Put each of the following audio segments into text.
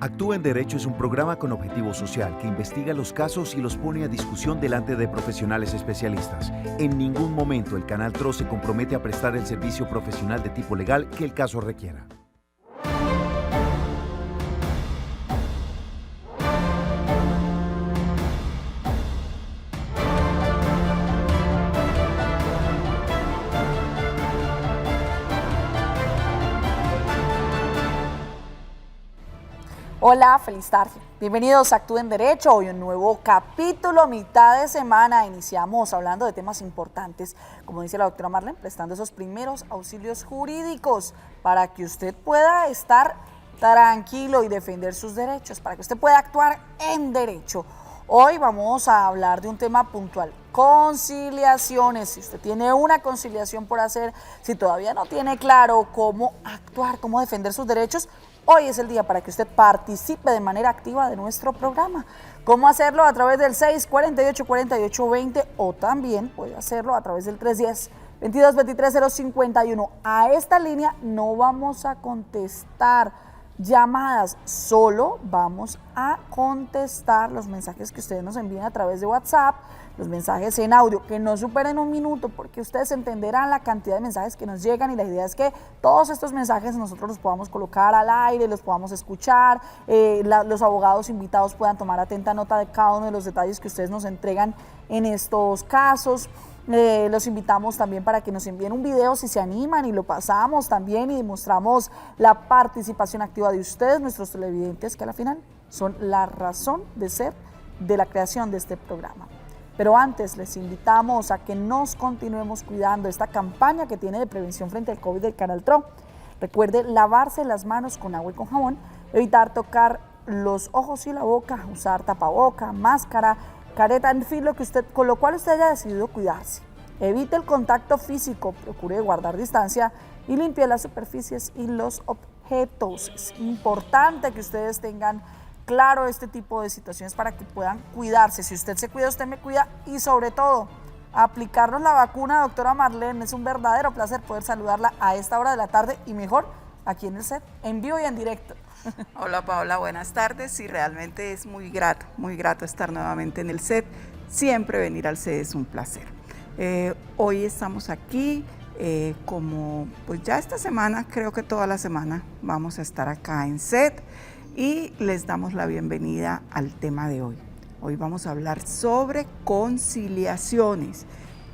Actúa en Derecho es un programa con objetivo social que investiga los casos y los pone a discusión delante de profesionales especialistas. En ningún momento el Canal TRO se compromete a prestar el servicio profesional de tipo legal que el caso requiera. Hola, feliz tarde. Bienvenidos a Actúa en Derecho. Hoy un nuevo capítulo, mitad de semana. Iniciamos hablando de temas importantes, como dice la doctora Marlene, prestando esos primeros auxilios jurídicos para que usted pueda estar tranquilo y defender sus derechos, para que usted pueda actuar en derecho. Hoy vamos a hablar de un tema puntual, conciliaciones. Si usted tiene una conciliación por hacer, si todavía no tiene claro cómo actuar, cómo defender sus derechos, hoy es el día para que usted participe de manera activa de nuestro programa. ¿Cómo hacerlo? A través del 648-4820 o también puede hacerlo a través del 310-2223-051. A esta línea no vamos a contestar llamadas, solo vamos a contestar los mensajes que ustedes nos envíen a través de WhatsApp, los mensajes en audio que no superen un minuto, porque ustedes entenderán la cantidad de mensajes que nos llegan y la idea es que todos estos mensajes nosotros los podamos colocar al aire, los podamos escuchar, los abogados invitados puedan tomar atenta nota de cada uno de los detalles que ustedes nos entregan en estos casos. Los invitamos también para que nos envíen un video si se animan y lo pasamos también y demostramos la participación activa de ustedes, nuestros televidentes, que a la final son la razón de ser de la creación de este programa. Pero antes les invitamos a que nos continuemos cuidando esta campaña que tiene de prevención frente al COVID del Canal TRO. Recuerde lavarse las manos con agua y con jabón, evitar tocar los ojos y la boca, usar tapaboca, máscara, careta, en fin, con lo cual usted haya decidido cuidarse. Evite el contacto físico, procure guardar distancia y limpie las superficies y los objetos. Es importante que ustedes tengan claro este tipo de situaciones para que puedan cuidarse. Si usted se cuida, usted me cuida y sobre todo, aplicarnos la vacuna, doctora Marlene. Es un verdadero placer poder saludarla a esta hora de la tarde y mejor aquí en el set, en vivo y en directo. Hola Paola, buenas tardes. Sí, realmente es muy grato estar nuevamente en el set. Siempre venir al set es un placer. Hoy estamos aquí, como pues ya esta semana, creo que toda la semana vamos a estar acá en set y les damos la bienvenida al tema de hoy. Hoy vamos a hablar sobre conciliaciones.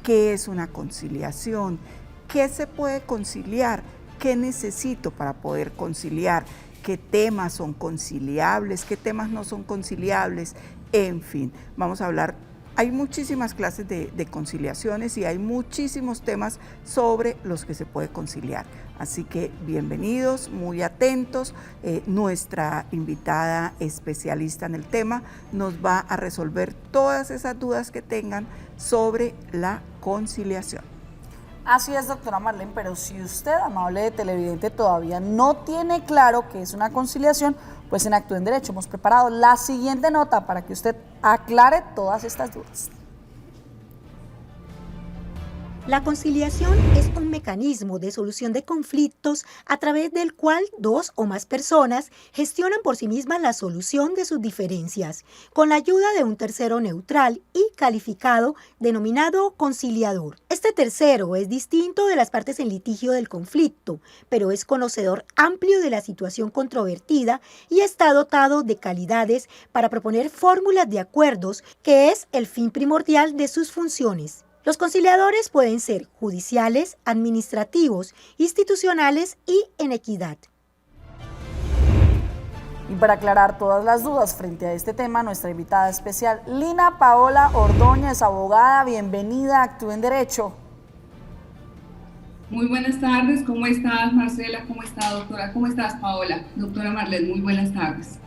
¿Qué es una conciliación? ¿Qué se puede conciliar? ¿Qué necesito para poder conciliar? ¿Qué temas son conciliables? ¿Qué temas no son conciliables? En fin, vamos a hablar. Hay muchísimas clases de conciliaciones y hay muchísimos temas sobre los que se puede conciliar. Así que bienvenidos, muy atentos. Nuestra invitada especialista en el tema nos va a resolver todas esas dudas que tengan sobre la conciliación. Así es, doctora Marlene, pero si usted, amable televidente, todavía no tiene claro qué es una conciliación, pues en Actúa en Derecho hemos preparado la siguiente nota para que usted aclare todas estas dudas. La conciliación es un mecanismo de solución de conflictos a través del cual dos o más personas gestionan por sí mismas la solución de sus diferencias, con la ayuda de un tercero neutral y calificado denominado conciliador. Este tercero es distinto de las partes en litigio del conflicto, pero es conocedor amplio de la situación controvertida y está dotado de calidades para proponer fórmulas de acuerdos, que es el fin primordial de sus funciones. Los conciliadores pueden ser judiciales, administrativos, institucionales y en equidad. Y para aclarar todas las dudas frente a este tema, nuestra invitada especial, Lina Paola Ordóñez, abogada, bienvenida a Actúa en Derecho. Muy buenas tardes, ¿cómo estás, Marcela? ¿Cómo está, doctora? ¿Cómo estás, Paola? Doctora Marlene, muy buenas tardes.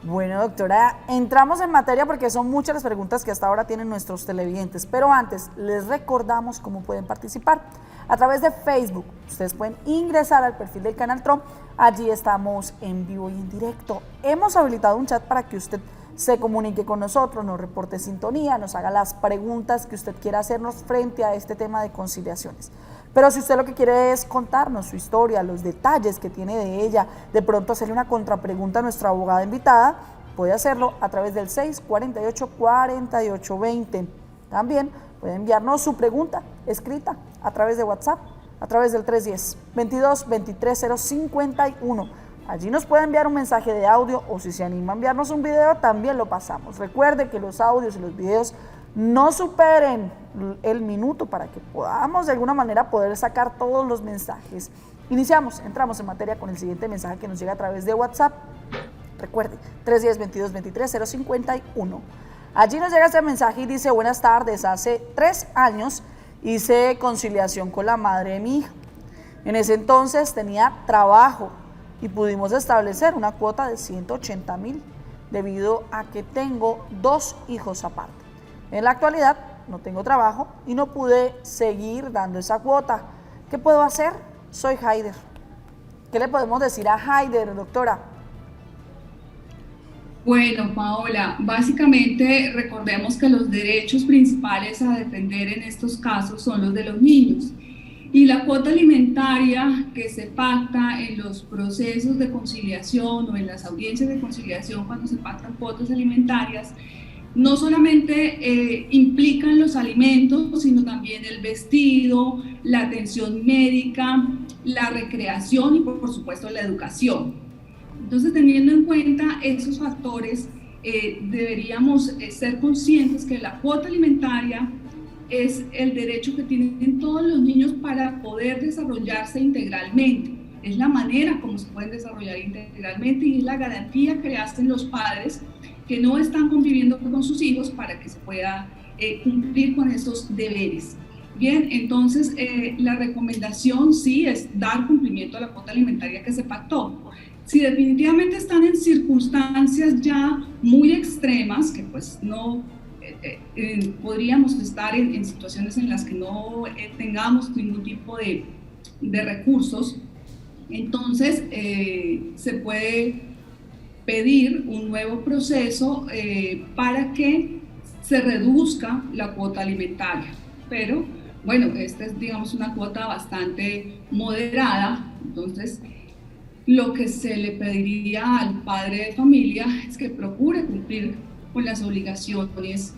Bueno, doctora, entramos en materia porque son muchas las preguntas que hasta ahora tienen nuestros televidentes, pero antes les recordamos cómo pueden participar. A través de Facebook, ustedes pueden ingresar al perfil del Canal TRO, allí estamos en vivo y en directo. Hemos habilitado un chat para que usted se comunique con nosotros, nos reporte sintonía, nos haga las preguntas que usted quiera hacernos frente a este tema de conciliaciones. Pero si usted lo que quiere es contarnos su historia, los detalles que tiene de ella, de pronto hacerle una contrapregunta a nuestra abogada invitada, puede hacerlo a través del 648-4820. También puede enviarnos su pregunta escrita a través de WhatsApp, a través del 310-22-23-051. Allí nos puede enviar un mensaje de audio o si se anima a enviarnos un video, también lo pasamos. Recuerde que los audios y los videos no superen el minuto para que podamos de alguna manera poder sacar todos los mensajes. Entramos en materia con el siguiente mensaje que nos llega a través de WhatsApp. Recuerde, 310-22-23-051. Allí nos llega este mensaje y dice: buenas tardes, hace 3 años hice conciliación con la madre de mi hija. En ese entonces tenía trabajo y pudimos establecer una cuota de 180,000 debido a que tengo 2 hijos aparte. En la actualidad no tengo trabajo y no pude seguir dando esa cuota. ¿Qué puedo hacer? Soy Haider. ¿Qué le podemos decir a Haider, doctora? Bueno, Paola, básicamente recordemos que los derechos principales a defender en estos casos son los de los niños. Y la cuota alimentaria que se pacta en los procesos de conciliación o en las audiencias de conciliación cuando se pactan cuotas alimentarias, no solamente implican los alimentos, sino también el vestido, la atención médica, la recreación y por supuesto la educación. Entonces, teniendo en cuenta esos factores, deberíamos ser conscientes que la cuota alimentaria es el derecho que tienen todos los niños para poder desarrollarse integralmente. Es la manera como se pueden desarrollar integralmente y es la garantía que le hacen los padres que no están conviviendo con sus hijos para que se pueda cumplir con esos deberes. Bien, entonces la recomendación sí es dar cumplimiento a la cuota alimentaria que se pactó. Si definitivamente están en circunstancias ya muy extremas, que pues no podríamos estar en situaciones en las que no tengamos ningún tipo de recursos, entonces se puede pedir un nuevo proceso para que se reduzca la cuota alimentaria. Pero bueno, esta es, digamos, una cuota bastante moderada, entonces lo que se le pediría al padre de familia es que procure cumplir con las obligaciones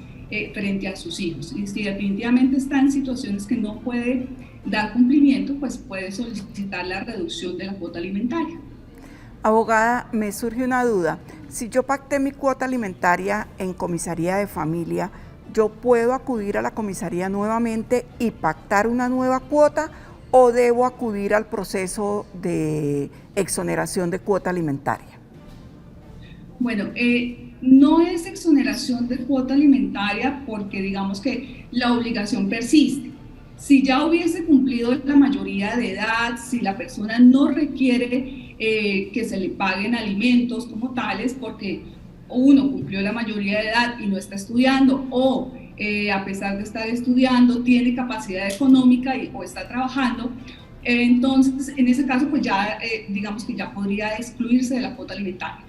frente a sus hijos. Y si definitivamente está en situaciones que no puede dar cumplimiento, pues puede solicitar la reducción de la cuota alimentaria. Abogada, me surge una duda. Si yo pacté mi cuota alimentaria en comisaría de familia, ¿yo puedo acudir a la comisaría nuevamente y pactar una nueva cuota o debo acudir al proceso de exoneración de cuota alimentaria? Bueno, no es exoneración de cuota alimentaria porque digamos que la obligación persiste. Si ya hubiese cumplido la mayoría de edad, si la persona no requiere que se le paguen alimentos como tales porque uno cumplió la mayoría de edad y no está estudiando o a pesar de estar estudiando tiene capacidad económica o está trabajando, entonces en ese caso pues ya digamos que ya podría excluirse de la cuota alimentaria.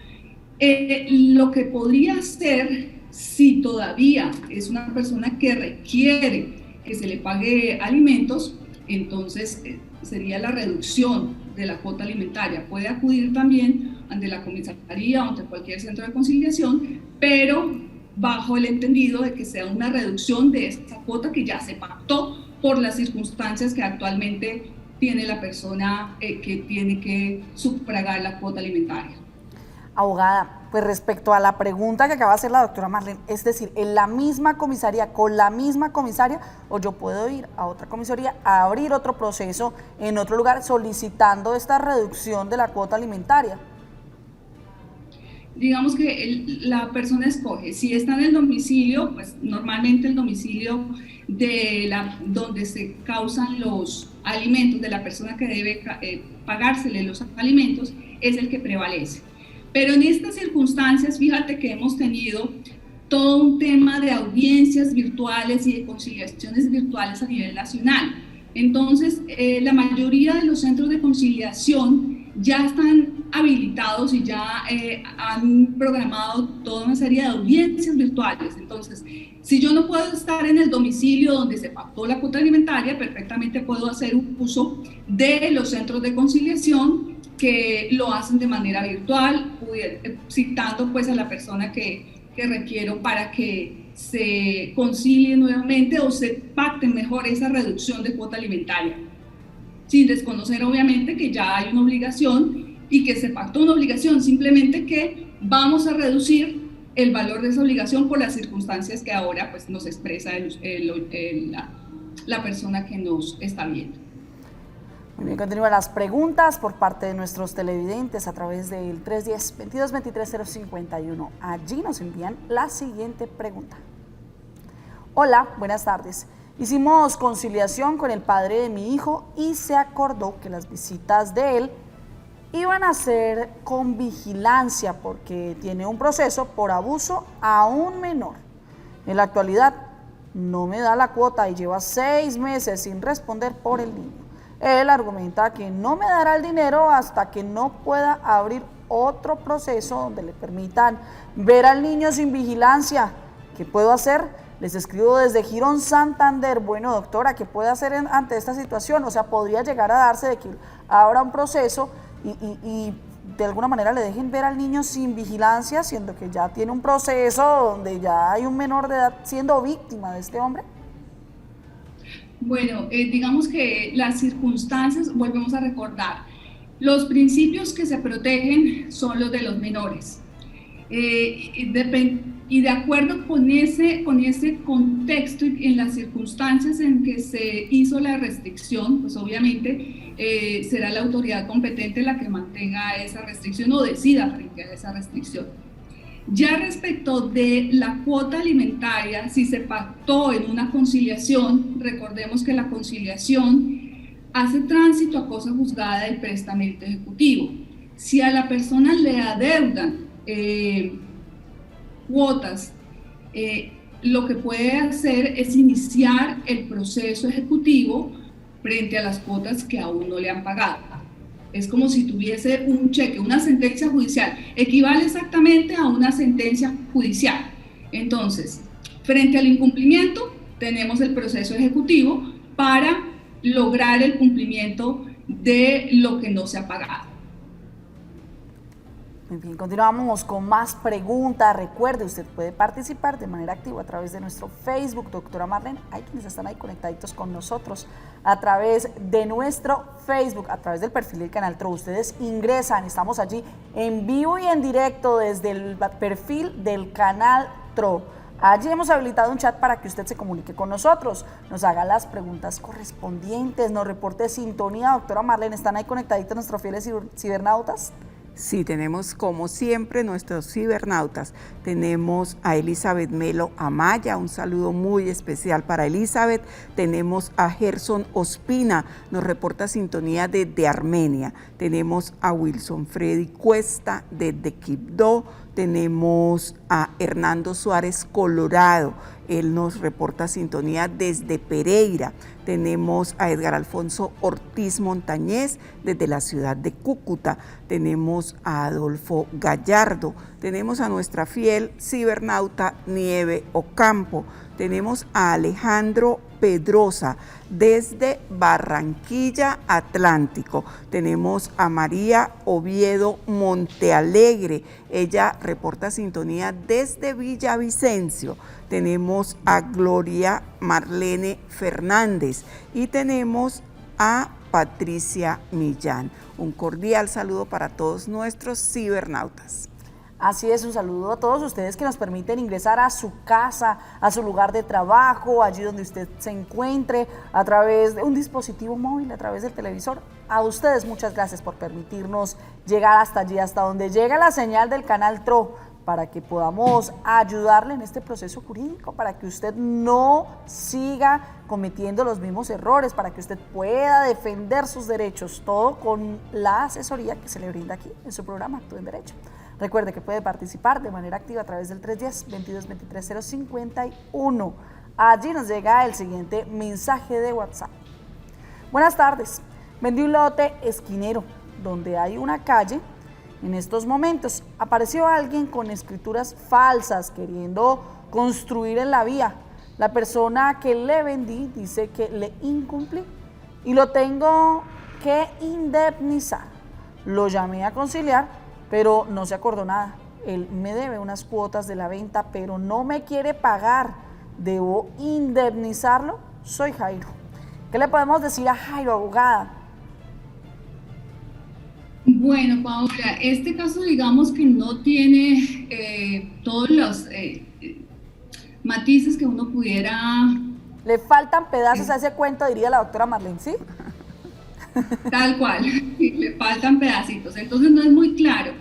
Lo que podría hacer si todavía es una persona que requiere que se le pague alimentos, entonces sería la reducción de la cuota alimentaria. Puede acudir también ante la comisaría o ante cualquier centro de conciliación, pero bajo el entendido de que sea una reducción de esta cuota que ya se pactó por las circunstancias que actualmente tiene la persona que tiene que sufragar la cuota alimentaria. Abogada, pues respecto a la pregunta que acaba de hacer la doctora Marlene, es decir, en la misma comisaría, con la misma comisaria, o yo puedo ir a otra comisaría a abrir otro proceso en otro lugar solicitando esta reducción de la cuota alimentaria. Digamos que la persona escoge, si está en el domicilio, pues normalmente el domicilio donde se causan los alimentos de la persona que debe pagársele los alimentos es el que prevalece. Pero en estas circunstancias, fíjate que hemos tenido todo un tema de audiencias virtuales y de conciliaciones virtuales a nivel nacional. Entonces, la mayoría de los centros de conciliación ya están habilitados conectados y ya han programado toda una serie de audiencias virtuales. Entonces, si yo no puedo estar en el domicilio donde se pactó la cuota alimentaria, perfectamente puedo hacer un uso de los centros de conciliación que lo hacen de manera virtual, citando pues a la persona que requiero para que se concilie nuevamente o se pacte mejor esa reducción de cuota alimentaria, sin desconocer obviamente que ya hay una obligación y que se pactó una obligación, simplemente que vamos a reducir el valor de esa obligación por las circunstancias que ahora pues, nos expresa la persona que nos está viendo. Muy bien, continúan las preguntas por parte de nuestros televidentes a través del 310-2223-051. Allí nos envían la siguiente pregunta. Hola, buenas tardes. Hicimos conciliación con el padre de mi hijo y se acordó que las visitas de él iban a ser con vigilancia porque tiene un proceso por abuso a un menor. En la actualidad no me da la cuota y lleva 6 meses sin responder por el niño. Él argumenta que no me dará el dinero hasta que no pueda abrir otro proceso donde le permitan ver al niño sin vigilancia. ¿Qué puedo hacer? Les escribo desde Girón, Santander. Bueno, doctora, ¿qué puede hacer ante esta situación? O sea, podría llegar a darse de que abra un proceso y de alguna manera le dejen ver al niño sin vigilancia, siendo que ya tiene un proceso donde ya hay un menor de edad siendo víctima de este hombre. Bueno, digamos que las circunstancias, volvemos a recordar, los principios que se protegen son los de los menores. Y de acuerdo con ese contexto y en las circunstancias en que se hizo la restricción, pues obviamente será la autoridad competente la que mantenga esa restricción o decida frente a esa restricción. Ya respecto de la cuota alimentaria, si se pactó en una conciliación, recordemos que la conciliación hace tránsito a cosa juzgada del prestamento ejecutivo. Si a la persona le adeudan cuotas, lo que puede hacer es iniciar el proceso ejecutivo frente a las cuotas que aún no le han pagado. Es como si tuviese un cheque, una sentencia judicial, equivale exactamente a una sentencia judicial. Entonces, frente al incumplimiento, tenemos el proceso ejecutivo para lograr el cumplimiento de lo que no se ha pagado. Muy bien, continuamos con más preguntas. Recuerde, usted puede participar de manera activa a través de nuestro Facebook, doctora Marlene. Hay quienes están ahí conectaditos con nosotros a través de nuestro Facebook, a través del perfil del Canal TRO. Ustedes ingresan, estamos allí en vivo y en directo desde el perfil del Canal TRO. Allí hemos habilitado un chat para que usted se comunique con nosotros, nos haga las preguntas correspondientes, nos reporte sintonía. Doctora Marlene, ¿están ahí conectaditos nuestros fieles cibernautas? Sí, tenemos como siempre nuestros cibernautas. Tenemos a Elizabeth Melo Amaya, un saludo muy especial para Elizabeth. Tenemos a Gerson Ospina, nos reporta sintonía desde Armenia. Tenemos a Wilson Freddy Cuesta desde Quibdó. Tenemos a Hernando Suárez Colorado, él nos reporta sintonía desde Pereira. Tenemos a Edgar Alfonso Ortiz Montañez desde la ciudad de Cúcuta. Tenemos a Adolfo Gallardo. Tenemos a nuestra fiel cibernauta Nieve Ocampo. Tenemos a Alejandro Pedrosa desde Barranquilla Atlántico. Tenemos a María Oviedo Montealegre, ella reporta sintonía desde Villavicencio. Tenemos a Gloria Marlene Fernández y tenemos a Patricia Millán. Un cordial saludo para todos nuestros cibernautas. Así es, un saludo a todos ustedes que nos permiten ingresar a su casa, a su lugar de trabajo, allí donde usted se encuentre, a través de un dispositivo móvil, a través del televisor. A ustedes muchas gracias por permitirnos llegar hasta allí, hasta donde llega la señal del Canal TRO, para que podamos ayudarle en este proceso jurídico, para que usted no siga cometiendo los mismos errores, para que usted pueda defender sus derechos, todo con la asesoría que se le brinda aquí en su programa Actúe en Derecho. Recuerde que puede participar de manera activa a través del 310-2223-051. Allí nos llega el siguiente mensaje de WhatsApp. Buenas tardes, vendí un lote esquinero donde hay una calle en estos momentos. Apareció alguien con escrituras falsas queriendo construir en la vía. La persona que le vendí dice que le incumplí y lo tengo que indemnizar. Lo llamé a conciliar, pero no se acordó nada. Él me debe unas cuotas de la venta, pero no me quiere pagar. ¿Debo indemnizarlo? Soy Jairo. ¿Qué le podemos decir a Jairo, abogada? Bueno, Paola, este caso digamos que no tiene todos los matices que uno pudiera... Le faltan pedazos a ese cuento, diría la doctora Marlene, ¿sí? Tal cual, le faltan pedacitos, entonces no es muy claro.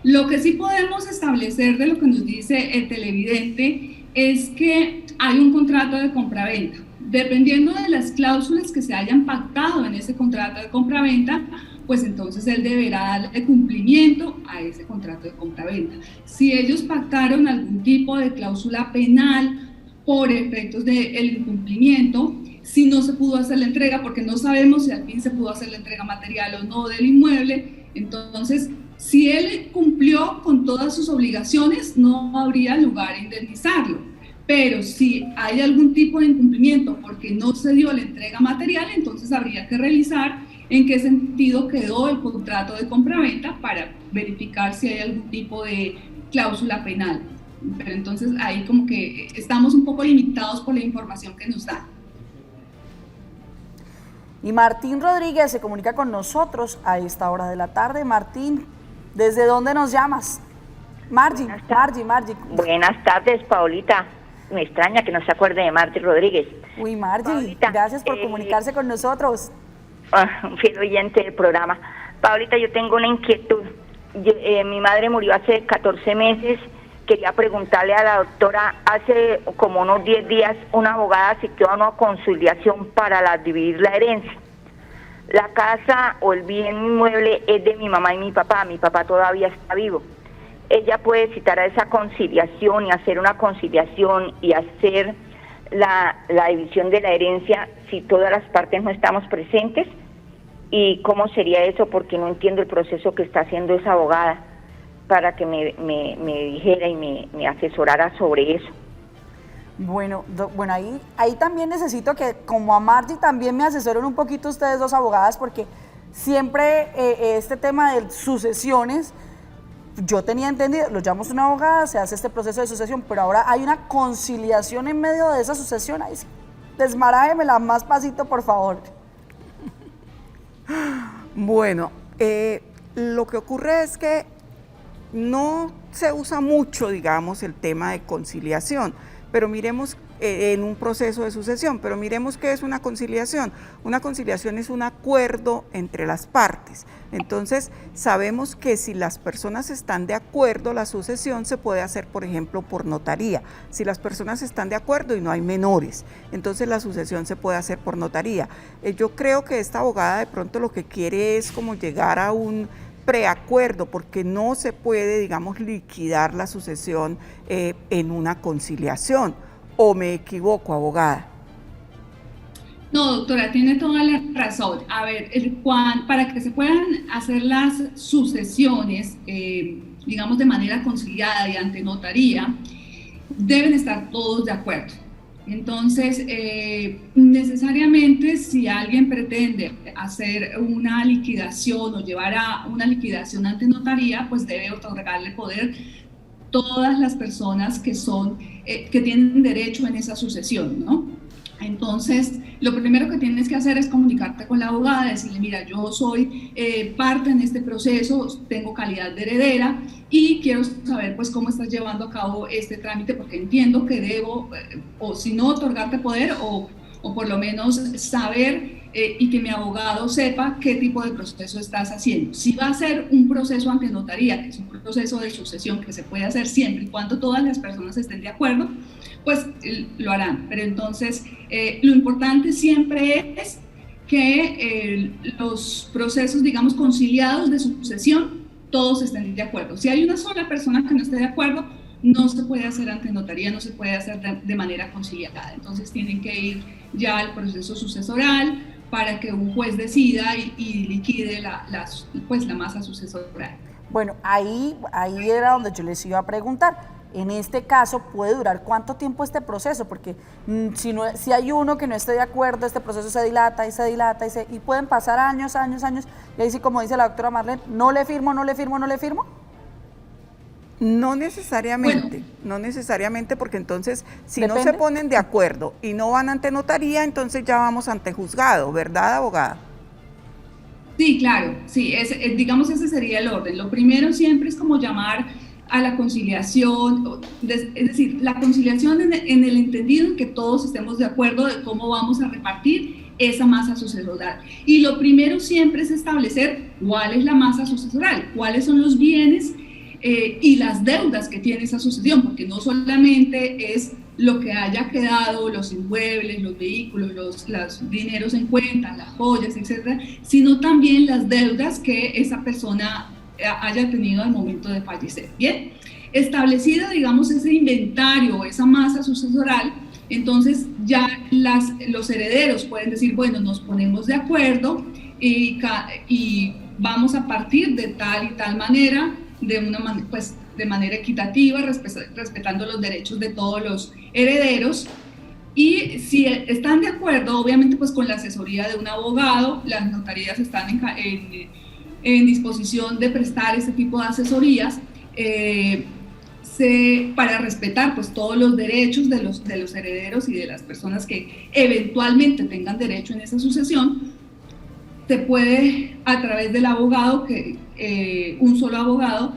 Lo que sí podemos establecer de lo que nos dice el televidente es que hay un contrato de compraventa. Dependiendo de las cláusulas que se hayan pactado en ese contrato de compraventa, pues entonces él deberá darle cumplimiento a ese contrato de compraventa. Si ellos pactaron algún tipo de cláusula penal por efectos del incumplimiento, si no se pudo hacer la entrega, porque no sabemos si al fin se pudo hacer la entrega material o no del inmueble, entonces si él cumplió con todas sus obligaciones, no habría lugar a indemnizarlo. Pero si hay algún tipo de incumplimiento porque no se dio la entrega material, entonces habría que revisar en qué sentido quedó el contrato de compraventa para verificar si hay algún tipo de cláusula penal. Pero entonces ahí como que estamos un poco limitados por la información que nos dan. Y Martín Rodríguez se comunica con nosotros a esta hora de la tarde. Martín, ¿desde dónde nos llamas? Margie. Buenas tardes, Paulita. Me extraña que no se acuerde de Martín Rodríguez. Uy, Margie, Paulita, gracias por comunicarse con nosotros. Un fiel oyente del programa. Paulita, yo tengo una inquietud. Mi madre murió hace 14 meses. Quería preguntarle a la doctora, hace como unos 10 días una abogada asistió a una conciliación para dividir la herencia. La casa o el bien inmueble es de mi mamá y mi papá todavía está vivo. Ella puede citar a esa conciliación y hacer una conciliación y hacer la división de la herencia si todas las partes no estamos presentes. ¿Y cómo sería eso? Porque no entiendo el proceso que está haciendo esa abogada para que me dijera y me asesorara sobre eso. Bueno, ahí también necesito que, como a Margie, también me asesoren un poquito ustedes dos abogadas, porque siempre este tema de sucesiones, yo tenía entendido, lo llamamos una abogada, se hace este proceso de sucesión, pero ahora hay una conciliación en medio de esa sucesión. Ahí sí, desmarájemela más pasito, por favor. Bueno, lo que ocurre es que no se usa mucho, digamos, el tema de conciliación, pero miremos en un proceso de sucesión, pero miremos qué es una conciliación. Una conciliación es un acuerdo entre las partes. Entonces, sabemos que si las personas están de acuerdo, la sucesión se puede hacer, por ejemplo, por notaría. Si las personas están de acuerdo y no hay menores, entonces la sucesión se puede hacer por notaría. Yo creo que esta abogada de pronto lo que quiere es como llegar a un preacuerdo, porque no se puede, digamos, liquidar la sucesión en una conciliación. ¿O me equivoco, abogada? No, doctora, tiene toda la razón. A ver, para que se puedan hacer las sucesiones, digamos, de manera conciliada y ante notaría, deben estar todos de acuerdo. Entonces, necesariamente, si alguien pretende hacer una liquidación o llevar a una liquidación ante notaría, pues debe otorgarle poder todas las personas que tienen derecho en esa sucesión, ¿no? Entonces, lo primero que tienes que hacer es comunicarte con la abogada, decirle, mira, yo soy parte en este proceso, tengo calidad de heredera y quiero saber pues cómo estás llevando a cabo este trámite, porque entiendo que debo, o si no, otorgarte poder o por lo menos saber y que mi abogado sepa qué tipo de proceso estás haciendo. Si va a ser un proceso ante notaría, que es un proceso de sucesión que se puede hacer siempre y cuando todas las personas estén de acuerdo, pues lo harán. Pero entonces lo importante siempre es que los procesos, digamos, conciliados de sucesión, todos estén de acuerdo. Si hay una sola persona que no esté de acuerdo, no se puede hacer ante notaría, no se puede hacer de manera conciliada. Entonces tienen que ir ya al proceso sucesoral para que un juez decida y liquide la masa sucesoral. Bueno, ahí era donde yo les iba a preguntar. En este caso, ¿puede durar cuánto tiempo este proceso? Porque si hay uno que no esté de acuerdo, este proceso se dilata y pueden pasar años, y ahí sí, como dice la doctora Marlene, no le firmo. No necesariamente, no necesariamente, porque entonces si ¿depende? no se ponen de acuerdo y no van ante notaría, entonces ya vamos ante juzgado, ¿verdad, abogada? Sí, claro, sí, digamos ese sería el orden. Lo primero siempre es como llamar a la conciliación, es decir, la conciliación en el entendido en que todos estemos de acuerdo de cómo vamos a repartir esa masa sucesoral. Y lo primero siempre es establecer cuál es la masa sucesoral, cuáles son los bienes y las deudas que tiene esa sucesión, porque no solamente es lo que haya quedado, los inmuebles, los vehículos, los dineros en cuenta, las joyas, etcétera, sino también las deudas que esa persona haya tenido al momento de fallecer. Bien, establecido, digamos, ese inventario, esa masa sucesoral, entonces ya los herederos pueden decir, bueno, nos ponemos de acuerdo y vamos a partir de tal y tal manera, de manera equitativa, respetando los derechos de todos los herederos. Y si están de acuerdo, obviamente pues con la asesoría de un abogado, las notarías están en disposición de prestar ese tipo de asesorías para respetar pues todos los derechos de los herederos y de las personas que eventualmente tengan derecho en esa sucesión. Se puede, a través del abogado, un solo abogado,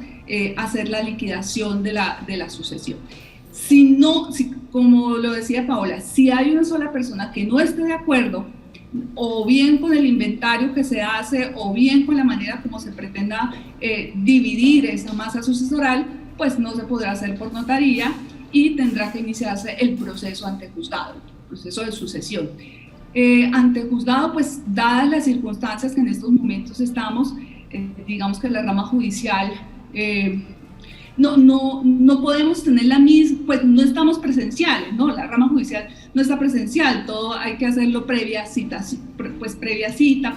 hacer la liquidación de la sucesión. Como lo decía Paola, si hay una sola persona que no esté de acuerdo, o bien con el inventario que se hace, o bien con la manera como se pretenda dividir esa masa sucesoral, pues no se podrá hacer por notaría y tendrá que iniciarse el proceso ante juzgado, el proceso de sucesión. Ante juzgado, pues dadas las circunstancias que en estos momentos estamos, digamos que la rama judicial no podemos tener la misma, pues no estamos presenciales, ¿no? La rama judicial no está presencial, todo hay que hacerlo previa cita,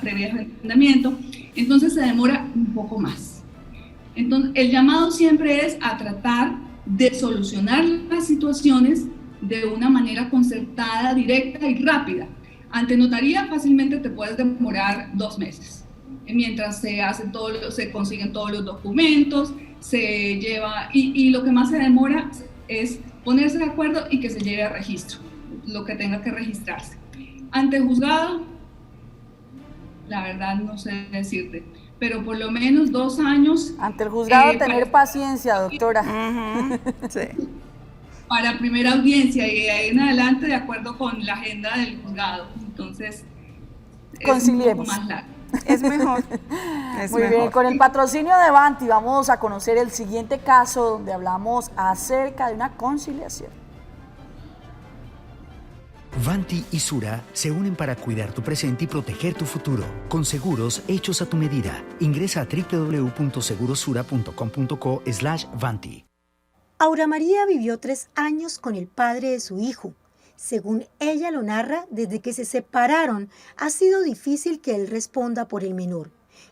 previo agendamiento, entonces se demora un poco más. Entonces, el llamado siempre es a tratar de solucionar las situaciones de una manera concertada, directa y rápida. Ante notaría fácilmente te puedes demorar 2 meses, mientras se consiguen todos los documentos, se lleva, y lo que más se demora es ponerse de acuerdo y que se lleve a registro, lo que tenga que registrarse. Ante juzgado, la verdad no sé decirte, pero por lo menos 2 años. Ante el juzgado tener paciencia, doctora. Sí. Para primera audiencia y de ahí en adelante de acuerdo con la agenda del juzgado. Entonces, conciliemos. Es un poco más largo. Es mejor. Muy bien, con el patrocinio de Vanti vamos a conocer el siguiente caso donde hablamos acerca de una conciliación. Vanti y Sura se unen para cuidar tu presente y proteger tu futuro, con seguros hechos a tu medida. Ingresa a www.segurosura.com.co/Vanti. Aura María vivió 3 años con el padre de su hijo. Según ella lo narra, desde que se separaron ha sido difícil que él responda por el menor.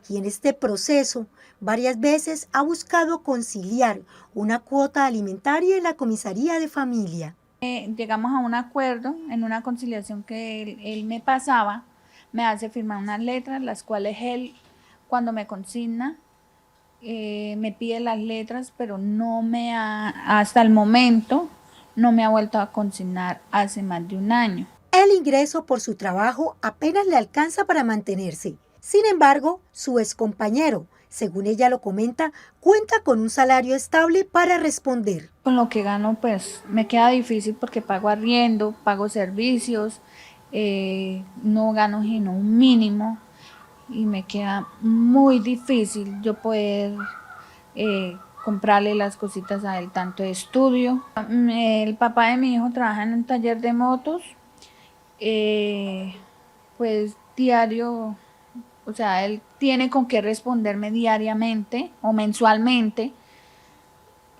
Y en este proceso, varias veces ha buscado conciliar una cuota alimentaria en la comisaría de familia. Llegamos a un acuerdo en una conciliación que él me pasaba, me hace firmar unas letras, las cuales él, cuando me consigna, me pide las letras, pero hasta el momento no me ha vuelto a consignar hace más de 1 año. El ingreso por su trabajo apenas le alcanza para mantenerse. Sin embargo, su excompañero, según ella lo comenta, cuenta con un salario estable para responder. Con lo que gano, pues me queda difícil porque pago arriendo, pago servicios, no gano sino un mínimo y me queda muy difícil yo poder comprarle las cositas a él, tanto de estudio. El papá de mi hijo trabaja en un taller de motos, pues diario, o sea, él tiene con qué responderme diariamente o mensualmente.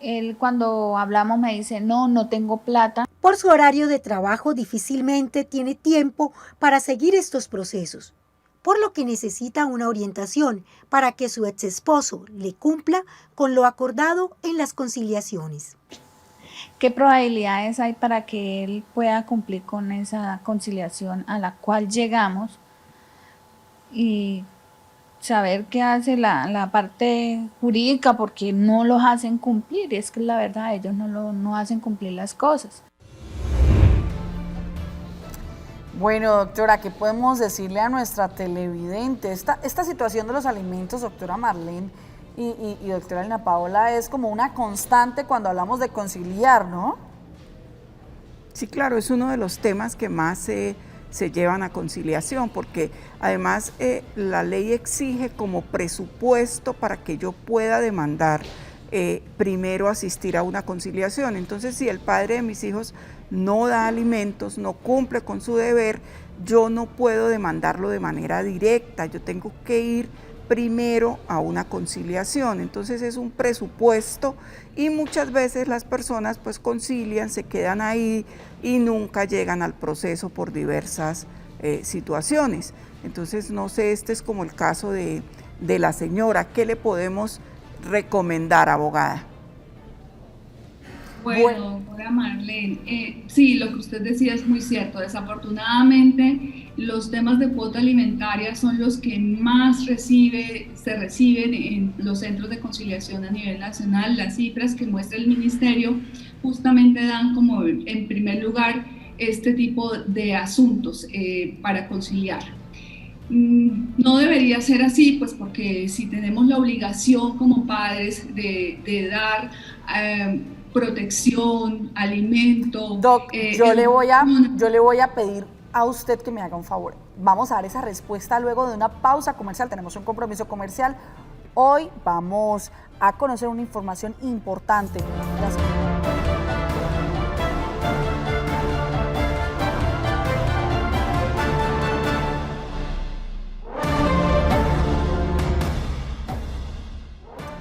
Él cuando hablamos me dice, no tengo plata. Por su horario de trabajo difícilmente tiene tiempo para seguir estos procesos. por lo que necesita una orientación para que su exesposo le cumpla con lo acordado en las conciliaciones. ¿Qué probabilidades hay para que él pueda cumplir con esa conciliación a la cual llegamos? Y saber qué hace la parte jurídica, porque no los hacen cumplir, y es que la verdad, ellos no hacen cumplir las cosas. Bueno, doctora, ¿qué podemos decirle a nuestra televidente? Esta situación de los alimentos, doctora Marlene y doctora Ana Paola, es como una constante cuando hablamos de conciliar, ¿no? Sí, claro, es uno de los temas que más se llevan a conciliación, porque además la ley exige como presupuesto para que yo pueda demandar primero asistir a una conciliación. Entonces, si el padre de mis hijos no da alimentos, no cumple con su deber, yo no puedo demandarlo de manera directa, yo tengo que ir primero a una conciliación. Entonces es un presupuesto y muchas veces las personas pues concilian, se quedan ahí y nunca llegan al proceso por diversas situaciones. Entonces no sé, este es como el caso de la señora. ¿Qué le podemos recomendar, abogada? Bueno, doctora Marlene, sí, lo que usted decía es muy cierto. Desafortunadamente, los temas de cuota alimentaria son los que más se reciben en los centros de conciliación a nivel nacional. Las cifras que muestra el ministerio justamente dan como en primer lugar este tipo de asuntos para conciliar. No debería ser así, pues porque si tenemos la obligación como padres de dar protección, alimento. Doc, yo le voy a pedir a usted que me haga un favor. Vamos a dar esa respuesta luego de una pausa comercial. Tenemos un compromiso comercial. Hoy vamos a conocer una información importante. Gracias.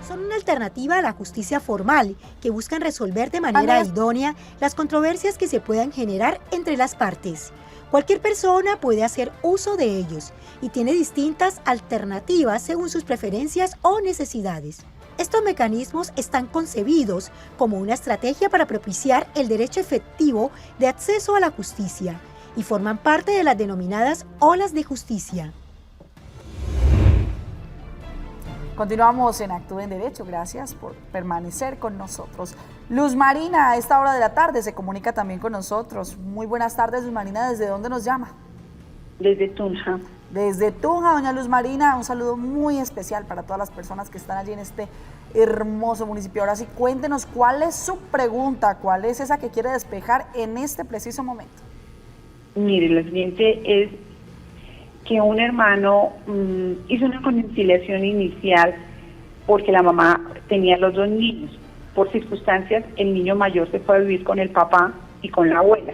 Son una alternativa a la justicia formal que buscan resolver de manera idónea las controversias que se puedan generar entre las partes. Cualquier persona puede hacer uso de ellos y tiene distintas alternativas según sus preferencias o necesidades. Estos mecanismos están concebidos como una estrategia para propiciar el derecho efectivo de acceso a la justicia y forman parte de las denominadas olas de justicia. Continuamos en Actúe en Derecho, gracias por permanecer con nosotros. Luz Marina, a esta hora de la tarde se comunica también con nosotros. Muy buenas tardes, Luz Marina, ¿desde dónde nos llama? Desde Tunja. Desde Tunja, doña Luz Marina, un saludo muy especial para todas las personas que están allí en este hermoso municipio. Ahora sí, cuéntenos cuál es su pregunta, cuál es esa que quiere despejar en este preciso momento. Mire, lo siguiente es que un hermano hizo una conciliación inicial porque la mamá tenía los dos niños. Por circunstancias, el niño mayor se fue a vivir con el papá y con la abuela.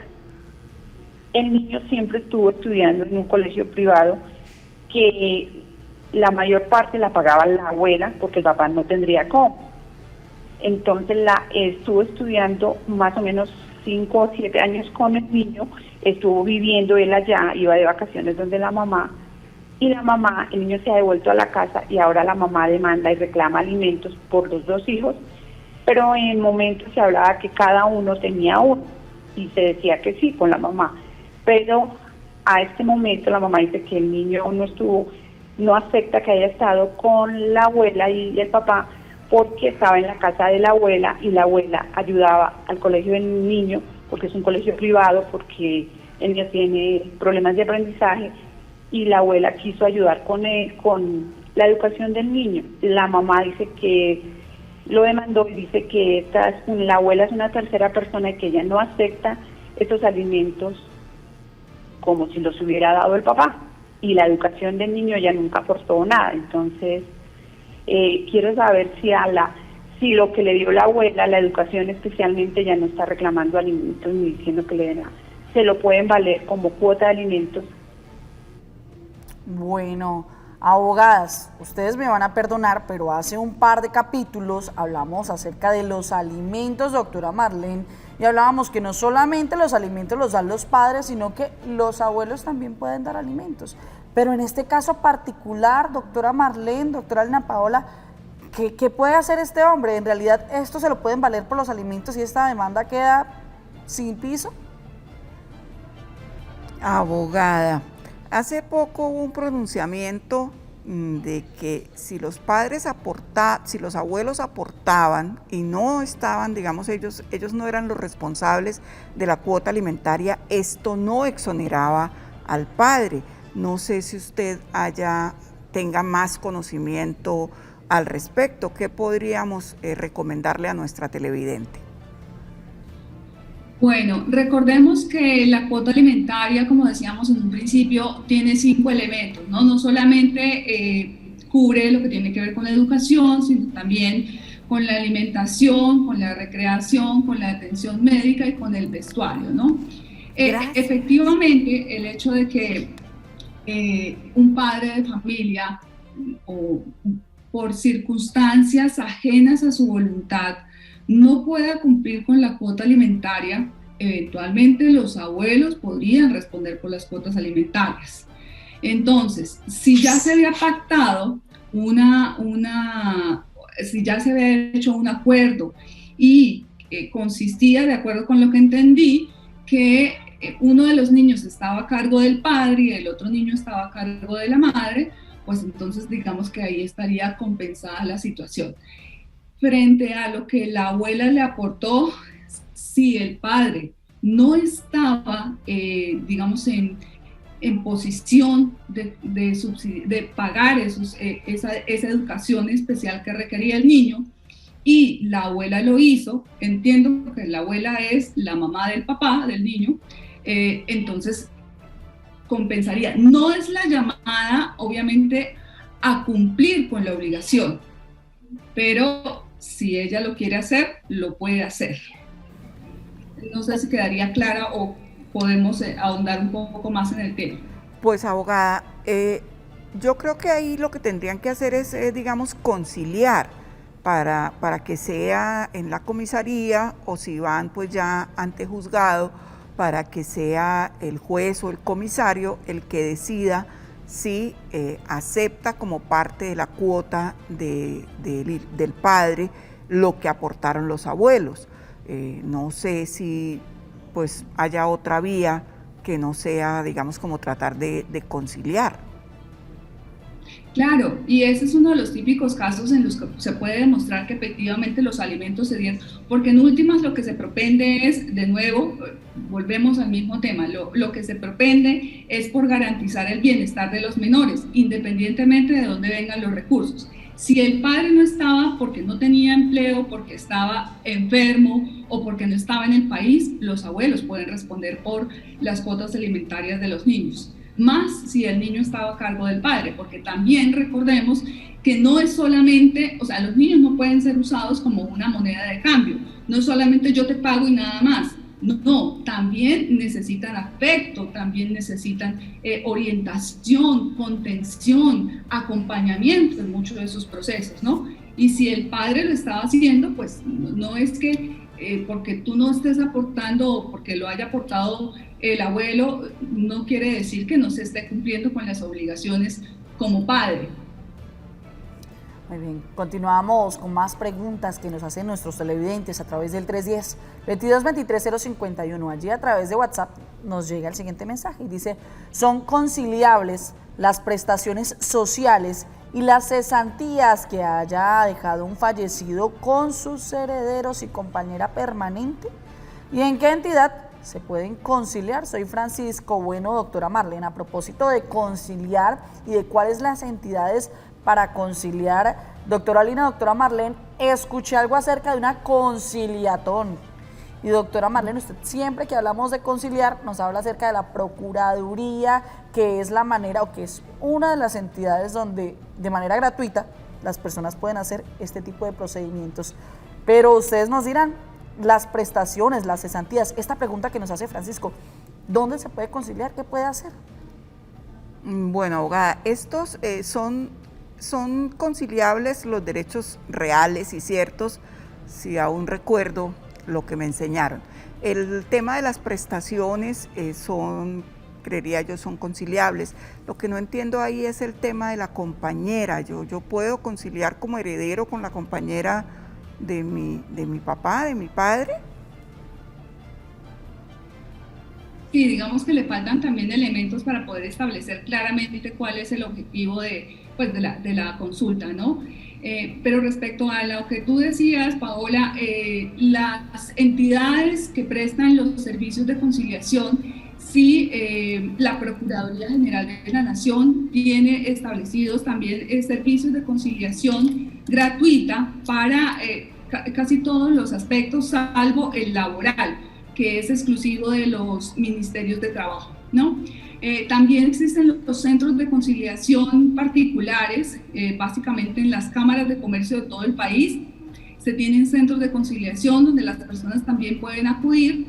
El niño siempre estuvo estudiando en un colegio privado que la mayor parte la pagaba la abuela porque el papá no tendría cómo. Entonces estuvo estudiando más o menos 5 o 7 años con el niño, estuvo viviendo él allá, iba de vacaciones donde la mamá, y el niño se ha devuelto a la casa y ahora la mamá demanda y reclama alimentos por los dos hijos, pero en momentos se hablaba que cada uno tenía uno y se decía que sí con la mamá, pero a este momento la mamá dice que el niño no acepta que haya estado con la abuela y el papá porque estaba en la casa de la abuela y la abuela ayudaba al colegio del niño porque es un colegio privado, porque el niño tiene problemas de aprendizaje y la abuela quiso ayudar con la educación del niño. La mamá dice que lo demandó y dice que la abuela es una tercera persona y que ella no acepta estos alimentos como si los hubiera dado el papá, y la educación del niño ella nunca aportó nada. Entonces quiero saber si lo que le dio la abuela, la educación especialmente, ya no está reclamando alimentos ni diciendo que le den nada, se lo pueden valer como cuota de alimentos. Bueno, abogadas, ustedes me van a perdonar, pero hace un par de capítulos hablamos acerca de los alimentos, doctora Marlene, y hablábamos que no solamente los alimentos los dan los padres, sino que los abuelos también pueden dar alimentos. Pero en este caso particular, doctora Marlene, doctora Ana Paola, ¿qué puede hacer este hombre? ¿En realidad esto se lo pueden valer por los alimentos y esta demanda queda sin piso? Abogada, hace poco hubo un pronunciamiento de que si los padres si los abuelos aportaban y no estaban, digamos, ellos no eran los responsables de la cuota alimentaria, esto no exoneraba al padre. No sé si usted tenga más conocimiento al respecto. ¿Qué podríamos recomendarle a nuestra televidente? Bueno, recordemos que la cuota alimentaria, como decíamos en un principio, tiene 5 elementos, ¿no? No solamente cubre lo que tiene que ver con la educación, sino también con la alimentación, con la recreación, con la atención médica y con el vestuario, ¿no? Efectivamente, el hecho de que un padre de familia o por circunstancias ajenas a su voluntad no pueda cumplir con la cuota alimentaria, eventualmente los abuelos podrían responder por las cuotas alimentarias. Entonces, si ya se había pactado si ya se había hecho un acuerdo y consistía, de acuerdo con lo que entendí, que uno de los niños estaba a cargo del padre y el otro niño estaba a cargo de la madre, pues entonces digamos que ahí estaría compensada la situación. Frente a lo que la abuela le aportó, si el padre no estaba, digamos, en posición de pagar esa educación especial que requería el niño, y la abuela lo hizo, entiendo que la abuela es la mamá del papá, del niño, entonces compensaría. No es la llamada, obviamente, a cumplir con la obligación, pero si ella lo quiere hacer, lo puede hacer. No sé si quedaría clara o podemos ahondar un poco más en el tema. Pues, abogada, yo creo que ahí lo que tendrían que hacer es, digamos, conciliar para que sea en la comisaría o si van pues ya ante juzgado, para que sea el juez o el comisario el que decida si acepta como parte de la cuota del padre lo que aportaron los abuelos. No sé si pues haya otra vía que no sea, digamos, como tratar de conciliar. Claro, y ese es uno de los típicos casos en los que se puede demostrar que efectivamente los alimentos se dieron, porque en últimas lo que se propende es, de nuevo, volvemos al mismo tema, lo que se propende es por garantizar el bienestar de los menores, independientemente de dónde vengan los recursos. Si el padre no estaba porque no tenía empleo, porque estaba enfermo o porque no estaba en el país, los abuelos pueden responder por las cuotas alimentarias de los niños. Más si el niño estaba a cargo del padre, porque también recordemos que no es solamente, o sea, los niños no pueden ser usados como una moneda de cambio, no solamente yo te pago y nada más, no, también necesitan afecto, también necesitan orientación, contención, acompañamiento en muchos de esos procesos, ¿no? Y si el padre lo estaba haciendo, pues no es que porque tú no estés aportando o porque lo haya aportado el abuelo, no quiere decir que no se esté cumpliendo con las obligaciones como padre. Muy bien, continuamos con más preguntas que nos hacen nuestros televidentes a través del 310-2223-051. Allí a través de WhatsApp nos llega el siguiente mensaje y dice: ¿son conciliables las prestaciones sociales y las cesantías que haya dejado un fallecido con sus herederos y compañera permanente? ¿Y en qué entidad se pueden conciliar? Soy Francisco. Bueno, doctora Marlene, a propósito de conciliar y de cuáles las entidades para conciliar, doctora Lina, doctora Marlene, escuché algo acerca de una conciliatón. Y doctora Marlene, usted siempre que hablamos de conciliar nos habla acerca de la Procuraduría, que es la manera o que es una de las entidades donde de manera gratuita las personas pueden hacer este tipo de procedimientos. Pero ustedes nos dirán, las prestaciones, las cesantías, esta pregunta que nos hace Francisco, ¿dónde se puede conciliar? ¿Qué puede hacer? Bueno, abogada, estos son conciliables los derechos reales y ciertos, si aún recuerdo lo que me enseñaron. El tema de las prestaciones son creería yo son conciliables. Lo que no entiendo ahí es el tema de la compañera. Yo puedo conciliar como heredero con la compañera de mi papá, de mi padre. Sí, digamos que le faltan también elementos para poder establecer claramente cuál es el objetivo de la consulta, ¿no? Pero respecto a lo que tú decías, Paola, las entidades que prestan los servicios de conciliación, sí, la Procuraduría General de la Nación tiene establecidos también servicios de conciliación gratuita para casi todos los aspectos, salvo el laboral, que es exclusivo de los ministerios de trabajo, ¿no? También existen los centros de conciliación particulares, básicamente en las cámaras de comercio de todo el país. Se tienen centros de conciliación donde las personas también pueden acudir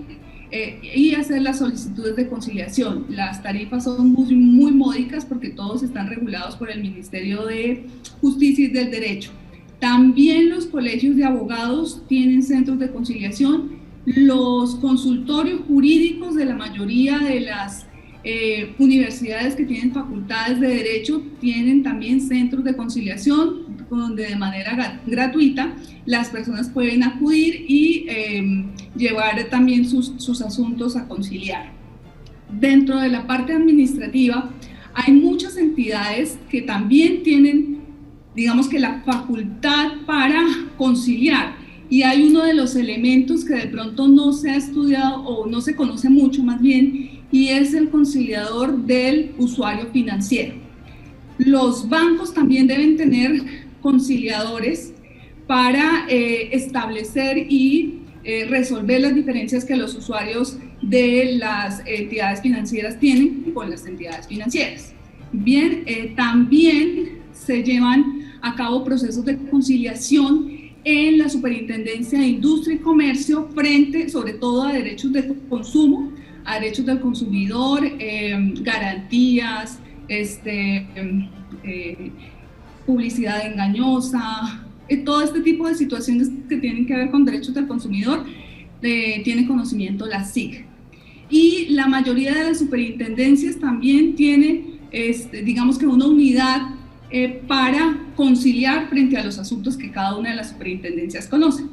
y hacer las solicitudes de conciliación. Las tarifas son muy módicas porque todos están regulados por el Ministerio de Justicia y del Derecho. También los colegios de abogados tienen centros de conciliación. Los consultorios jurídicos de la mayoría de las universidades que tienen facultades de derecho tienen también centros de conciliación donde de manera gratuita las personas pueden acudir y llevar también sus asuntos a conciliar. Dentro de la parte administrativa hay muchas entidades que también tienen, digamos que la facultad para conciliar, y hay uno de los elementos que de pronto no se ha estudiado o no se conoce mucho más bien, y es el conciliador del usuario financiero. Los bancos también deben tener conciliadores para establecer y resolver las diferencias que los usuarios de las entidades financieras tienen con las entidades financieras. Bien, también se llevan a cabo procesos de conciliación en la Superintendencia de Industria y Comercio frente sobre todo a derechos de consumo, a derechos del consumidor, garantías, publicidad engañosa, todo este tipo de situaciones que tienen que ver con derechos del consumidor, tiene conocimiento la SIC. Y la mayoría de las superintendencias también tiene, digamos que una unidad para conciliar frente a los asuntos que cada una de las superintendencias conoce.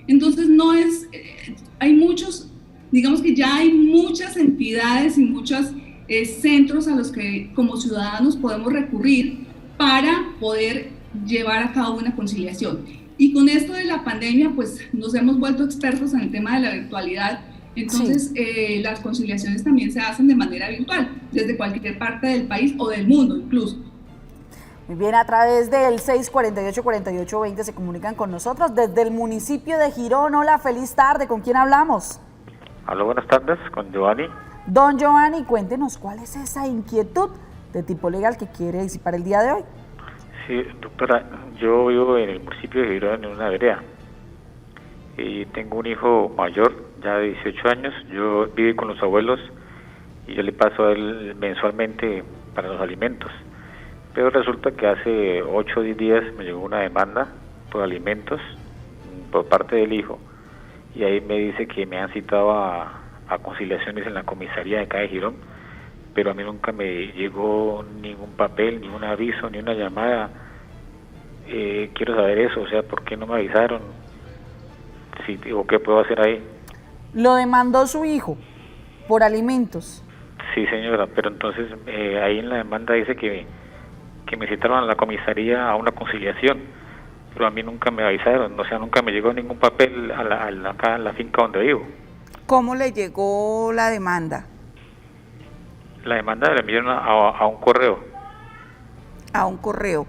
Entonces hay muchos, digamos que ya hay muchas entidades y muchos centros a los que como ciudadanos podemos recurrir para poder llevar a cabo una conciliación. Y con esto de la pandemia, pues nos hemos vuelto expertos en el tema de la virtualidad. Entonces, sí, las conciliaciones también se hacen de manera virtual, desde cualquier parte del país o del mundo incluso. Muy bien, a través del 648-4820 se comunican con nosotros desde el municipio de Girón. Hola, feliz tarde, ¿con quién hablamos? Aló, buenas tardes, con Giovanni. Don Giovanni, cuéntenos cuál es esa inquietud de tipo legal que quiere disipar el día de hoy. Sí, doctora, yo vivo en el municipio de Girón, en una vereda, y tengo un hijo mayor, ya de 18 años, yo vivo con los abuelos y yo le paso a él mensualmente para los alimentos. Pero resulta que hace 8 o 10 días me llegó una demanda por alimentos por parte del hijo, y ahí me dice que me han citado a conciliaciones en la comisaría de acá de Girón, pero a mí nunca me llegó ningún papel, ni un aviso, ni una llamada. Quiero saber eso, o sea, ¿por qué no me avisaron? Sí, o ¿qué puedo hacer ahí? ¿Lo demandó su hijo por alimentos? Sí, señora, pero entonces ahí en la demanda dice que me citaron a la comisaría a una conciliación, pero a mí nunca me avisaron, o sea, nunca me llegó ningún papel acá a la finca donde vivo. ¿Cómo le llegó la demanda? La demanda la enviaron a un correo. A un correo.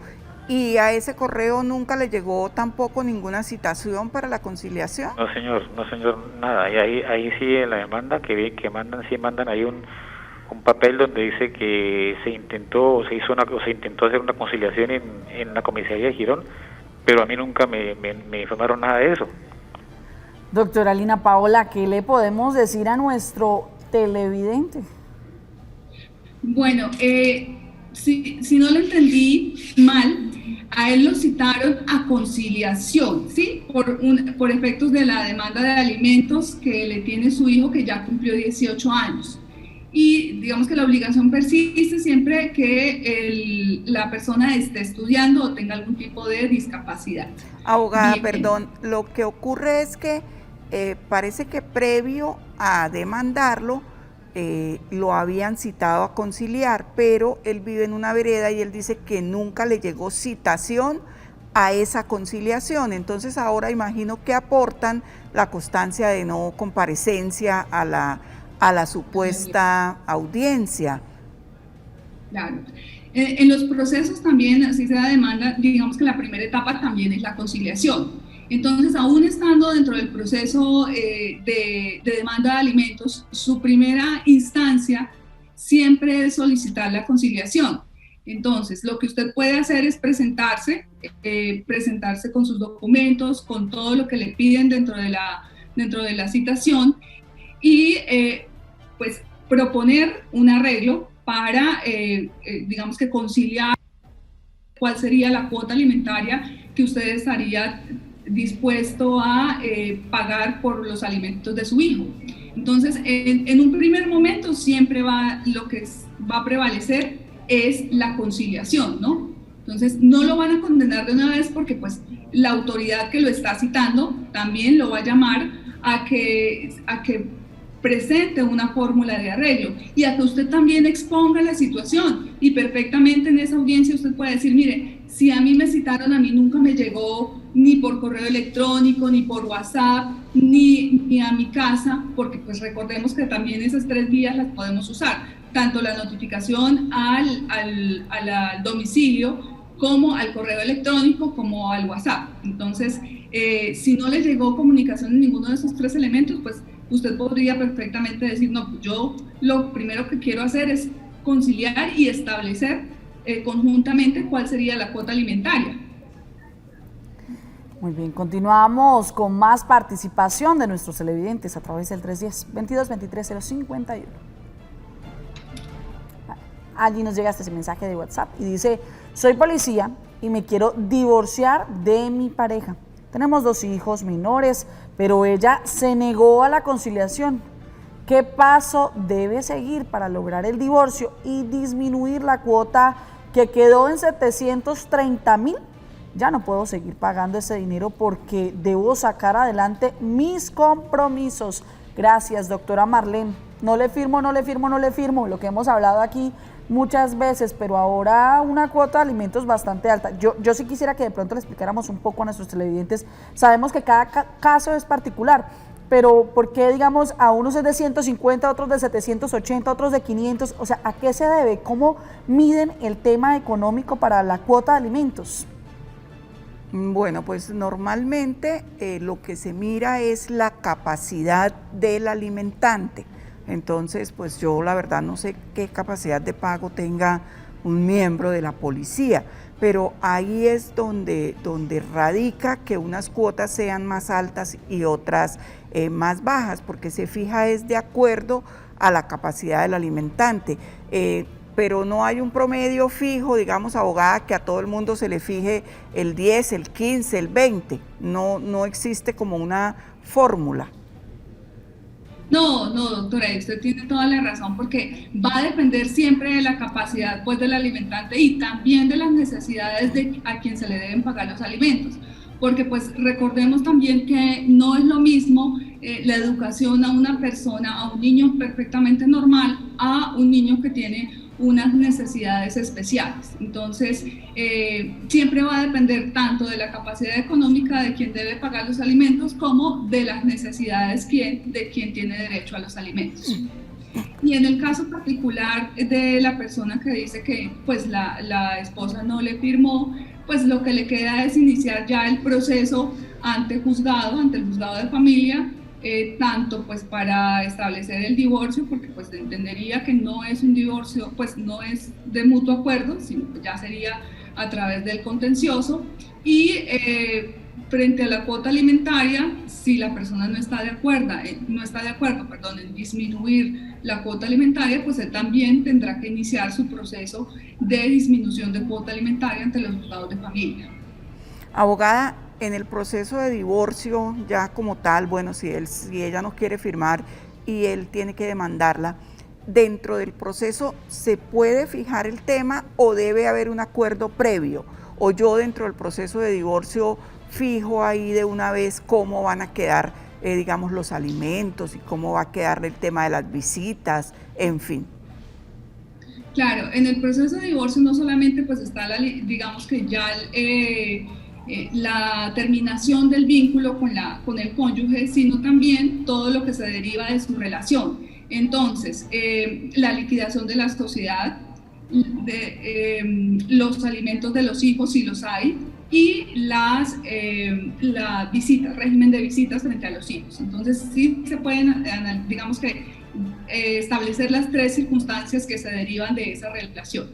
¿Y a ese correo nunca le llegó tampoco ninguna citación para la conciliación? No, señor, nada. Y ahí sí en la demanda que mandan ahí un papel donde dice que se intentó hacer una conciliación en la comisaría de Girón, pero a mí nunca me informaron nada de eso. Doctora Lina Paola, ¿qué le podemos decir a nuestro televidente? Bueno, si no lo entendí mal, a él lo citaron a conciliación, ¿sí? Por efectos de la demanda de alimentos que le tiene su hijo, que ya cumplió 18 años. y digamos que la obligación persiste siempre que la persona esté estudiando o tenga algún tipo de discapacidad. Abogada, Bien. perdón, lo que ocurre es que parece que previo a demandarlo lo habían citado a conciliar, pero él vive en una vereda y él dice que nunca le llegó citación a esa conciliación. Entonces ahora imagino que aportan la constancia de no comparecencia a la supuesta audiencia. Claro. En los procesos también, así se da demanda, digamos que la primera etapa también es la conciliación. Entonces, aún estando dentro del proceso de demanda de alimentos, su primera instancia siempre es solicitar la conciliación. Entonces, lo que usted puede hacer es presentarse con sus documentos, con todo lo que le piden dentro de la citación y pues proponer un arreglo para, digamos que conciliar cuál sería la cuota alimentaria que usted estaría dispuesto a pagar por los alimentos de su hijo. Entonces, en un primer momento siempre lo que va a prevalecer es la conciliación, ¿no? Entonces, no lo van a condenar de una vez porque pues la autoridad que lo está citando también lo va a llamar a que presente una fórmula de arreglo y a que usted también exponga la situación, y perfectamente en esa audiencia usted puede decir, mire, si a mí me citaron, a mí nunca me llegó ni por correo electrónico, ni por WhatsApp, ni a mi casa, porque pues recordemos que también esas 3 vías las podemos usar, tanto la notificación al domicilio, como al correo electrónico, como al WhatsApp. Entonces, si no le llegó comunicación en ninguno de esos 3 elementos, pues usted podría perfectamente decir, no, pues yo lo primero que quiero hacer es conciliar y establecer conjuntamente cuál sería la cuota alimentaria. Muy bien, continuamos con más participación de nuestros televidentes a través del 310-2223-051. Allí nos llega este mensaje de WhatsApp y dice, soy policía y me quiero divorciar de mi pareja. Tenemos 2 hijos menores, pero ella se negó a la conciliación. ¿Qué paso debe seguir para lograr el divorcio y disminuir la cuota que quedó en 730,000? Ya no puedo seguir pagando ese dinero porque debo sacar adelante mis compromisos. Gracias, doctora Marlene. No le firmo, lo que hemos hablado aquí muchas veces, pero ahora una cuota de alimentos bastante alta. Yo sí quisiera que de pronto le explicáramos un poco a nuestros televidentes. Sabemos que cada caso es particular, pero ¿por qué, digamos, a unos es de 150, otros de 780, otros de 500? O sea, ¿a qué se debe? ¿Cómo miden el tema económico para la cuota de alimentos? Bueno, pues normalmente lo que se mira es la capacidad del alimentante. Entonces, pues yo la verdad no sé qué capacidad de pago tenga un miembro de la policía, pero ahí es donde radica que unas cuotas sean más altas y otras más bajas, porque se fija es de acuerdo a la capacidad del alimentante. Pero no hay un promedio fijo, digamos, abogada, que a todo el mundo se le fije el 10, el 15, el 20. No existe como una fórmula. No, doctora, usted tiene toda la razón, porque va a depender siempre de la capacidad pues del alimentante y también de las necesidades de a quien se le deben pagar los alimentos, porque pues recordemos también que no es lo mismo la educación a una persona, a un niño perfectamente normal, a un niño que tiene unas necesidades especiales. Entonces, siempre va a depender tanto de la capacidad económica de quien debe pagar los alimentos como de las necesidades de quien tiene derecho a los alimentos. Y en el caso particular de la persona que dice que pues la esposa no le firmó, pues lo que le queda es iniciar ya el proceso ante el juzgado de familia, tanto pues para establecer el divorcio, porque pues entendería que no es un divorcio, pues no es de mutuo acuerdo, sino que ya sería a través del contencioso, y frente a la cuota alimentaria, si la persona no está de acuerdo en disminuir la cuota alimentaria, pues él también tendrá que iniciar su proceso de disminución de cuota alimentaria ante los juzgados de familia. Abogada, en el proceso de divorcio ya como tal, bueno, si ella no quiere firmar y él tiene que demandarla, dentro del proceso se puede fijar el tema o debe haber un acuerdo previo, o yo dentro del proceso de divorcio fijo ahí de una vez cómo van a quedar, digamos, los alimentos y cómo va a quedar el tema de las visitas, en fin. Claro, en el proceso de divorcio no solamente pues está digamos que ya la terminación del vínculo con el cónyuge, sino también todo lo que se deriva de su relación. Entonces, la liquidación de la sociedad, los alimentos de los hijos, si los hay, y las visitas, régimen de visitas frente a los hijos. Entonces, sí se pueden, digamos que, establecer las 3 circunstancias que se derivan de esa relación.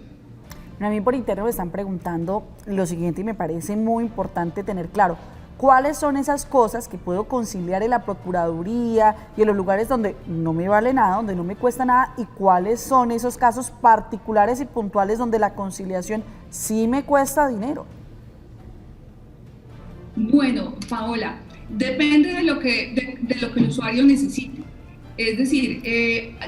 A mí por interno me están preguntando lo siguiente y me parece muy importante tener claro. ¿Cuáles son esas cosas que puedo conciliar en la Procuraduría y en los lugares donde no me vale nada, donde no me cuesta nada? ¿Y cuáles son esos casos particulares y puntuales donde la conciliación sí me cuesta dinero? Bueno, Paola, depende de lo que el usuario necesite. Es decir,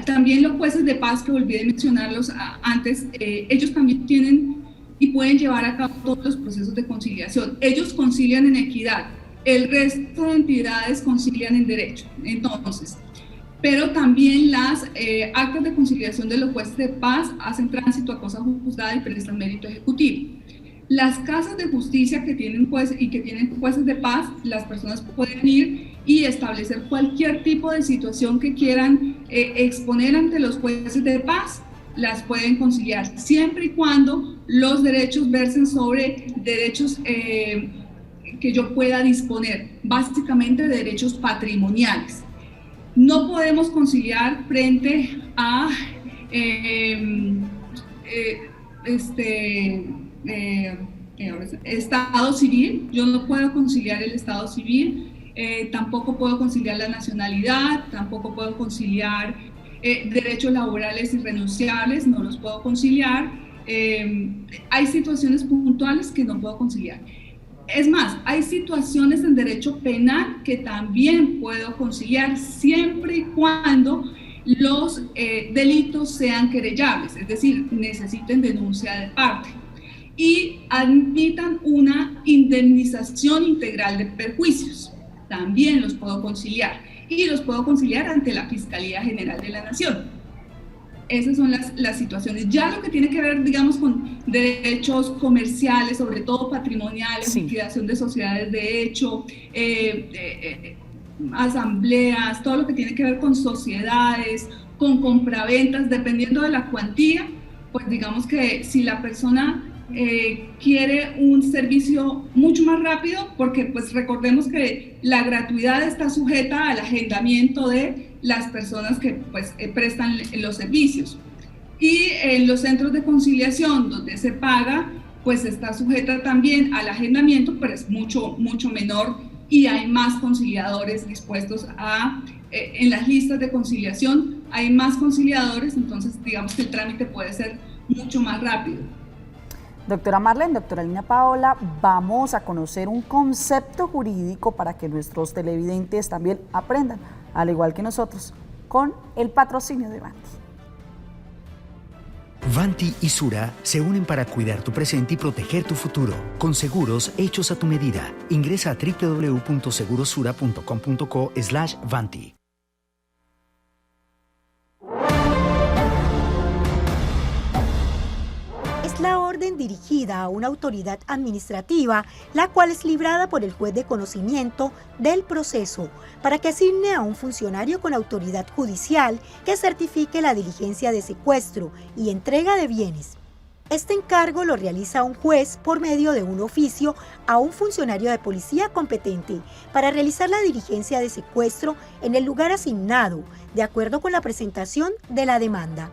también los jueces de paz, que olvidé mencionarlos antes, ellos también tienen y pueden llevar a cabo todos los procesos de conciliación. Ellos concilian en equidad, el resto de entidades concilian en derecho. Entonces, pero también las actas de conciliación de los jueces de paz hacen tránsito a cosa juzgada y prestan mérito ejecutivo. Las casas de justicia que tienen jueces de paz, las personas pueden ir y establecer cualquier tipo de situación que quieran exponer ante los jueces de paz, las pueden conciliar, siempre y cuando los derechos versen sobre derechos que yo pueda disponer, básicamente derechos patrimoniales. No podemos conciliar frente a Estado civil. Yo no puedo conciliar el Estado civil, tampoco puedo conciliar la nacionalidad, tampoco puedo conciliar derechos laborales irrenunciables, no los puedo conciliar. Hay situaciones puntuales que no puedo conciliar. Es más, hay situaciones en derecho penal que también puedo conciliar siempre y cuando los delitos sean querellables, es decir, necesiten denuncia de parte y admitan una indemnización integral de perjuicios. También los puedo conciliar y los puedo conciliar ante la Fiscalía General de la Nación. Esas son las situaciones. Ya lo que tiene que ver, digamos, con derechos comerciales, sobre todo patrimoniales, sí, liquidación de sociedades de hecho, asambleas, todo lo que tiene que ver con sociedades, con compraventas, dependiendo de la cuantía, pues digamos que si la persona quiere un servicio mucho más rápido, porque pues recordemos que la gratuidad está sujeta al agendamiento de las personas que pues prestan los servicios, y en los centros de conciliación donde se paga pues está sujeta también al agendamiento, pero es mucho menor y hay más conciliadores dispuestos en las listas de conciliación hay más conciliadores, entonces digamos que el trámite puede ser mucho más rápido. Doctora Marlene, doctora Lina Paola, vamos a conocer un concepto jurídico para que nuestros televidentes también aprendan, al igual que nosotros, con el patrocinio de Vanti. Vanti y Sura se unen para cuidar tu presente y proteger tu futuro, con seguros hechos a tu medida. Ingresa a www.segurosura.com.co/Vanti. La orden dirigida a una autoridad administrativa, la cual es librada por el juez de conocimiento del proceso, para que asigne a un funcionario con autoridad judicial que certifique la diligencia de secuestro y entrega de bienes. Este encargo lo realiza un juez por medio de un oficio a un funcionario de policía competente para realizar la diligencia de secuestro en el lugar asignado, de acuerdo con la presentación de la demanda.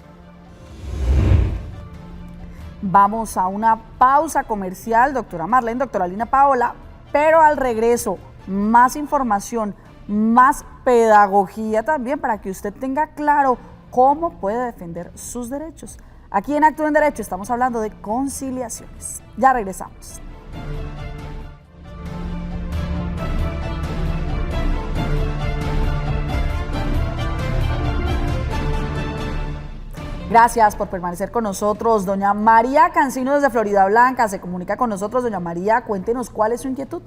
Vamos a una pausa comercial, doctora Marlene, doctora Lina Paola, pero al regreso, más información, más pedagogía también para que usted tenga claro cómo puede defender sus derechos. Aquí en Actúa en Derecho estamos hablando de conciliaciones. Ya regresamos. Gracias por permanecer con nosotros. Doña María Cancino desde Florida Blanca se comunica con nosotros. Doña María, cuéntenos cuál es su inquietud.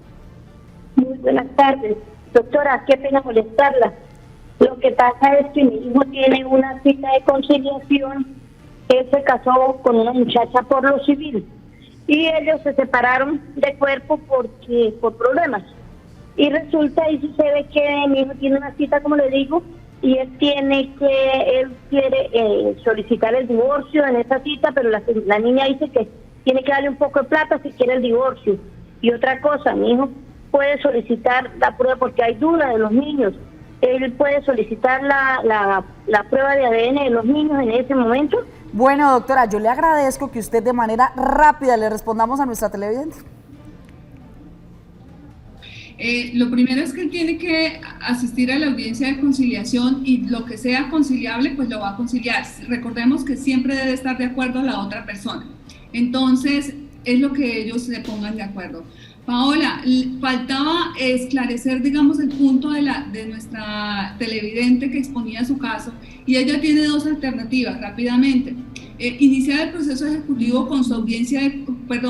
Muy buenas tardes. Doctora, qué pena molestarla. Lo que pasa es que mi hijo tiene una cita de conciliación. Él se casó con una muchacha por lo civil y ellos se separaron de cuerpo por problemas. Y resulta y sucede que mi hijo tiene una cita, como le digo, y él quiere solicitar el divorcio en esa cita, pero la niña dice que tiene que darle un poco de plata si quiere el divorcio. Y otra cosa, mi hijo puede solicitar la prueba porque hay duda de los niños. Él puede solicitar la prueba de ADN de los niños en ese momento. Bueno, doctora, yo le agradezco que usted de manera rápida le respondamos a nuestra televidente. Lo primero es que él tiene que asistir a la audiencia de conciliación y lo que sea conciliable, pues lo va a conciliar. Recordemos que siempre debe estar de acuerdo la otra persona. Entonces, es lo que ellos se pongan de acuerdo. Paola, faltaba esclarecer, digamos, el punto de nuestra televidente que exponía su caso, y ella tiene dos alternativas, rápidamente. Iniciar el proceso ejecutivo con su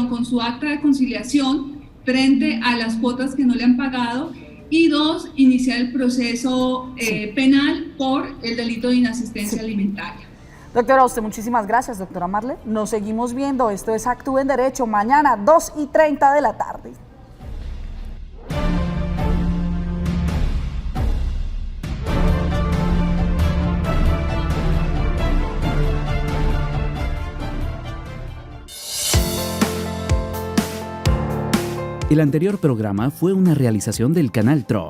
con su acta de conciliación frente a las cuotas que no le han pagado, y dos, iniciar el proceso penal por el delito de inasistencia alimentaria. Doctora, a usted muchísimas gracias, doctora Marle. Nos seguimos viendo. Esto es Actúe en Derecho, mañana 2:30 de la tarde. El anterior programa fue una realización del Canal TRO.